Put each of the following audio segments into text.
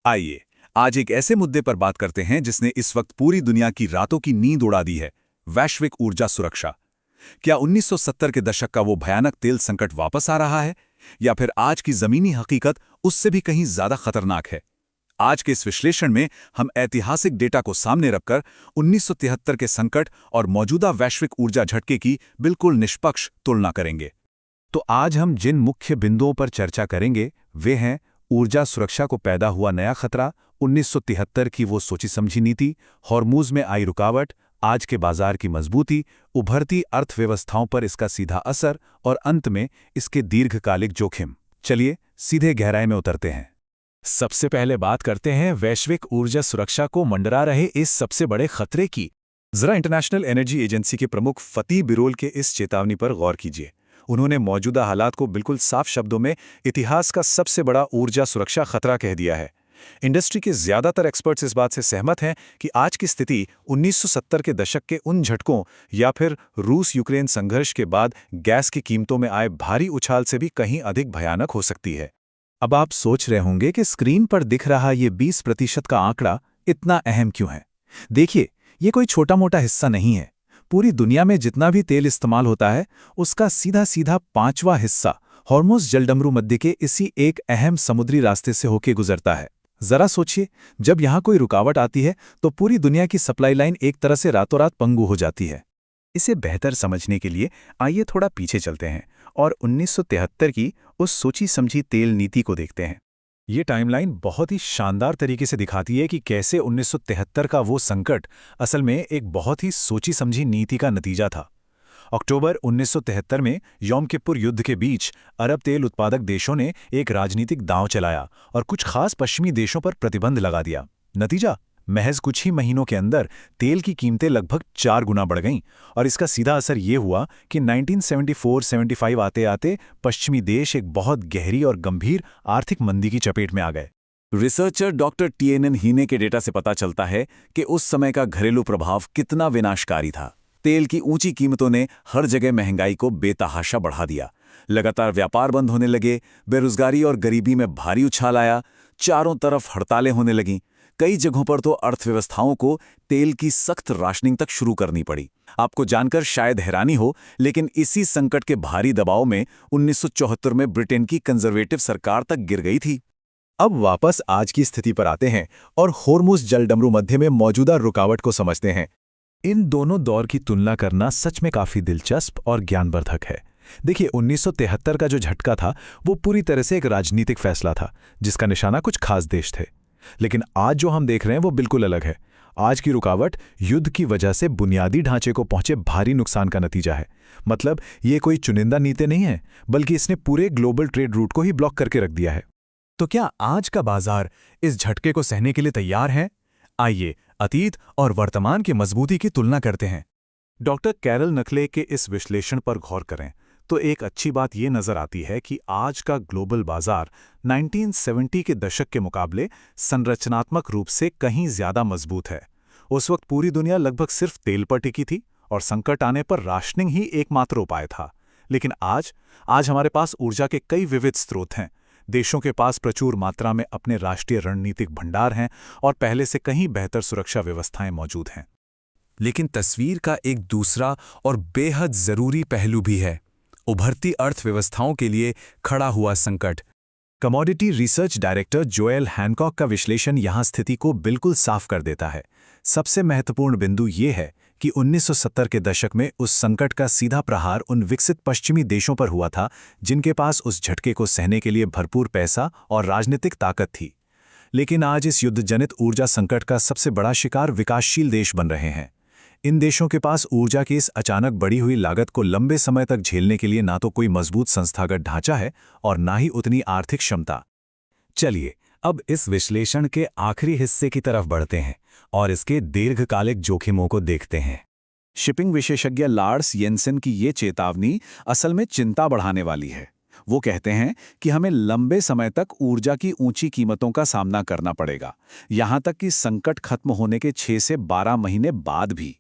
आइए आज एक ऐसे मुद्दे पर बात करते हैं जिसने इस वक्त पूरी दुनिया की रातों की नींद उड़ा दी है। वैश्विक ऊर्जा सुरक्षा। क्या 1970 के दशक का वो भयानक तेल संकट वापस आ रहा है, या फिर आज की जमीनी हकीकत उससे भी कहीं ज्यादा खतरनाक है? आज के इस विश्लेषण में हम ऐतिहासिक डेटा को सामने रखकर 1973 के संकट और मौजूदा वैश्विक ऊर्जा झटके की बिल्कुल निष्पक्ष तुलना करेंगे। तो आज हम जिन मुख्य बिंदुओं पर चर्चा करेंगे वे हैं ऊर्जा सुरक्षा को पैदा हुआ नया खतरा, 1973 की वो सोची समझी नीति, हॉर्मूज में आई रुकावट, आज के बाजार की मजबूती, उभरती अर्थव्यवस्थाओं पर इसका सीधा असर और अंत में इसके दीर्घकालिक जोखिम। चलिए सीधे गहराई में उतरते हैं। सबसे पहले बात करते हैं वैश्विक ऊर्जा सुरक्षा को मंडरा रहे इस सबसे बड़े खतरे की। जरा इंटरनेशनल एनर्जी एजेंसी के प्रमुख फतेह बिरोल के इस चेतावनी पर गौर कीजिए। उन्होंने मौजूदा हालात को बिल्कुल साफ शब्दों में इतिहास का सबसे बड़ा ऊर्जा सुरक्षा खतरा कह दिया है। इंडस्ट्री के ज्यादातर एक्सपर्ट्स इस बात से सहमत हैं कि आज की स्थिति 1970 के दशक के उन झटकों या फिर रूस यूक्रेन संघर्ष के बाद गैस की कीमतों में आए भारी उछाल से भी कहीं अधिक भयानक हो सकती है। अब आप सोच रहे होंगे कि स्क्रीन पर दिख रहा ये 20% का आंकड़ा इतना अहम क्यों है। देखिए, ये कोई छोटा मोटा हिस्सा नहीं है। पूरी दुनिया में जितना भी तेल इस्तेमाल होता है उसका सीधा सीधा 5वां हिस्सा हॉर्मुज़ जलडमरू मध्य के इसी एक अहम समुद्री रास्ते से होके गुजरता है। जरा सोचिए, जब यहाँ कोई रुकावट आती है तो पूरी दुनिया की सप्लाई लाइन एक तरह से रातों रात पंगु हो जाती है। इसे बेहतर समझने के लिए आइए थोड़ा पीछे चलते हैं और 1973 की उस सोची समझी तेल नीति को देखते हैं। ये टाइमलाइन बहुत ही शानदार तरीके से दिखाती है कि कैसे 1973 का वो संकट असल में एक बहुत ही सोची समझी नीति का नतीजा था। अक्टूबर 1973 में यौम किप्पुर युद्ध के बीच अरब तेल उत्पादक देशों ने एक राजनीतिक दांव चलाया और कुछ खास पश्चिमी देशों पर प्रतिबंध लगा दिया। नतीजा, महज कुछ ही महीनों के अंदर तेल की कीमतें लगभग 4 गुना बढ़ गईं और इसका सीधा असर ये हुआ कि 1974-75 आते आते पश्चिमी देश एक बहुत गहरी और गंभीर आर्थिक मंदी की चपेट में आ गए। रिसर्चर डॉक्टर टीएनएन हीने के डेटा से पता चलता है कि उस समय का घरेलू प्रभाव कितना विनाशकारी था। तेल की ऊंची कीमतों ने हर जगह महंगाई को बेतहाशा बढ़ा दिया। लगातार व्यापार बंद होने लगे, बेरोजगारी और गरीबी में भारी उछाल आया, चारों तरफ हड़तालें होने लगीं। कई जगहों पर तो अर्थव्यवस्थाओं को तेल की सख्त राशनिंग तक शुरू करनी पड़ी। आपको जानकर शायद हैरानी हो, लेकिन इसी संकट के भारी दबाव में 1974 में ब्रिटेन की कंजर्वेटिव सरकार तक गिर गई थी। अब वापस आज की स्थिति पर आते हैं और हॉर्मुज़ जलडमरू मध्य में मौजूदा रुकावट को समझते हैं। इन दोनों दौर की तुलना करना सच में काफी दिलचस्प और ज्ञानवर्धक है। देखिए, 1973 का जो झटका था वो पूरी तरह से एक राजनीतिक फैसला था जिसका निशाना कुछ खास देश थे। लेकिन आज जो हम देख रहे हैं वो बिल्कुल अलग है। आज की रुकावट युद्ध की वजह से बुनियादी ढांचे को पहुंचे भारी नुकसान का नतीजा है। मतलब ये कोई चुनिंदा नीति नहीं है, बल्कि इसने पूरे ग्लोबल ट्रेड रूट को ही ब्लॉक करके रख दिया है। तो क्या आज का बाजार इस झटके को सहने के लिए तैयार है? आइए अतीत और वर्तमान की मजबूती की तुलना करते हैं। डॉक्टर कैरल नकले के इस विश्लेषण पर गौर करें तो एक अच्छी बात ये नजर आती है कि आज का ग्लोबल बाजार 1970 के दशक के मुकाबले संरचनात्मक रूप से कहीं ज्यादा मजबूत है। उस वक्त पूरी दुनिया लगभग सिर्फ तेल पर टिकी थी और संकट आने पर राशनिंग ही एकमात्र उपाय था। लेकिन आज हमारे पास ऊर्जा के कई विविध स्रोत हैं। देशों के पास प्रचुर मात्रा में अपने राष्ट्रीय रणनीतिक भंडार हैं और पहले से कहीं बेहतर सुरक्षा व्यवस्थाएं मौजूद हैं। लेकिन तस्वीर का एक दूसरा और बेहद जरूरी पहलू भी है, उभरती अर्थव्यवस्थाओं के लिए खड़ा हुआ संकट। Commodity research director Joel Hancock का विश्लेषण यहां स्थिति को बिल्कुल साफ कर देता है। सबसे महत्वपूर्ण बिंदु ये है कि 1970 के दशक में उस संकट का सीधा प्रहार उन विकसित पश्चिमी देशों पर हुआ था जिनके पास उस झटके को सहने के लिए भरपूर पैसा और राजनीतिक ताकत थी। लेकिन आज इस युद्धजनित ऊर्जा संकट का सबसे बड़ा शिकार विकासशील देश बन रहे हैं। इन देशों के पास ऊर्जा की इस अचानक बढ़ी हुई लागत को लंबे समय तक झेलने के लिए ना तो कोई मजबूत संस्थागत ढांचा है और ना ही उतनी आर्थिक क्षमता। चलिए अब इस विश्लेषण के आखिरी हिस्से की तरफ बढ़ते हैं और इसके दीर्घकालिक जोखिमों को देखते हैं। शिपिंग विशेषज्ञ लार्स येंसेन की ये चेतावनी असल में चिंता बढ़ाने वाली है। वो कहते हैं कि हमें लंबे समय तक ऊर्जा की ऊंची कीमतों का सामना करना पड़ेगा, यहां तक कि संकट खत्म होने के 6 से 12 महीने बाद भी।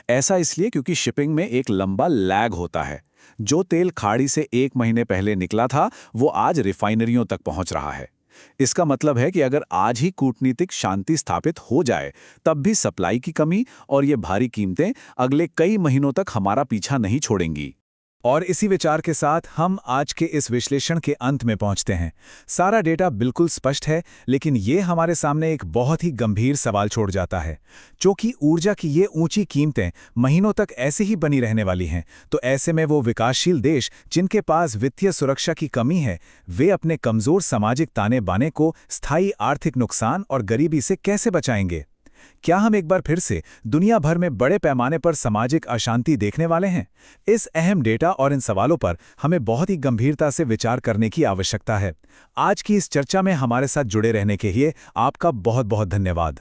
ऐसा इसलिए क्योंकि शिपिंग में एक लंबा लैग होता है। जो तेल खाड़ी से 1 महीने पहले निकला था वो आज रिफाइनरियों तक पहुंच रहा है। इसका मतलब है कि अगर आज ही कूटनीतिक शांति स्थापित हो जाए, तब भी सप्लाई की कमी और ये भारी कीमतें अगले कई महीनों तक हमारा पीछा नहीं छोड़ेंगी। और इसी विचार के साथ हम आज के इस विश्लेषण के अंत में पहुंचते हैं। सारा डेटा बिल्कुल स्पष्ट है, लेकिन ये हमारे सामने एक बहुत ही गंभीर सवाल छोड़ जाता है। चूंकि ऊर्जा की ये ऊंची कीमतें महीनों तक ऐसे ही बनी रहने वाली हैं, तो ऐसे में वो विकासशील देश जिनके पास वित्तीय सुरक्षा की कमी है, वे अपने कमजोर सामाजिक ताने बाने को स्थायी आर्थिक नुकसान और गरीबी से कैसे बचाएंगे? क्या हम एक बार फिर से दुनिया भर में बड़े पैमाने पर सामाजिक अशांति देखने वाले हैं? इस अहम डेटा और इन सवालों पर हमें बहुत ही गंभीरता से विचार करने की आवश्यकता है। आज की इस चर्चा में हमारे साथ जुड़े रहने के लिए आपका बहुत बहुत धन्यवाद।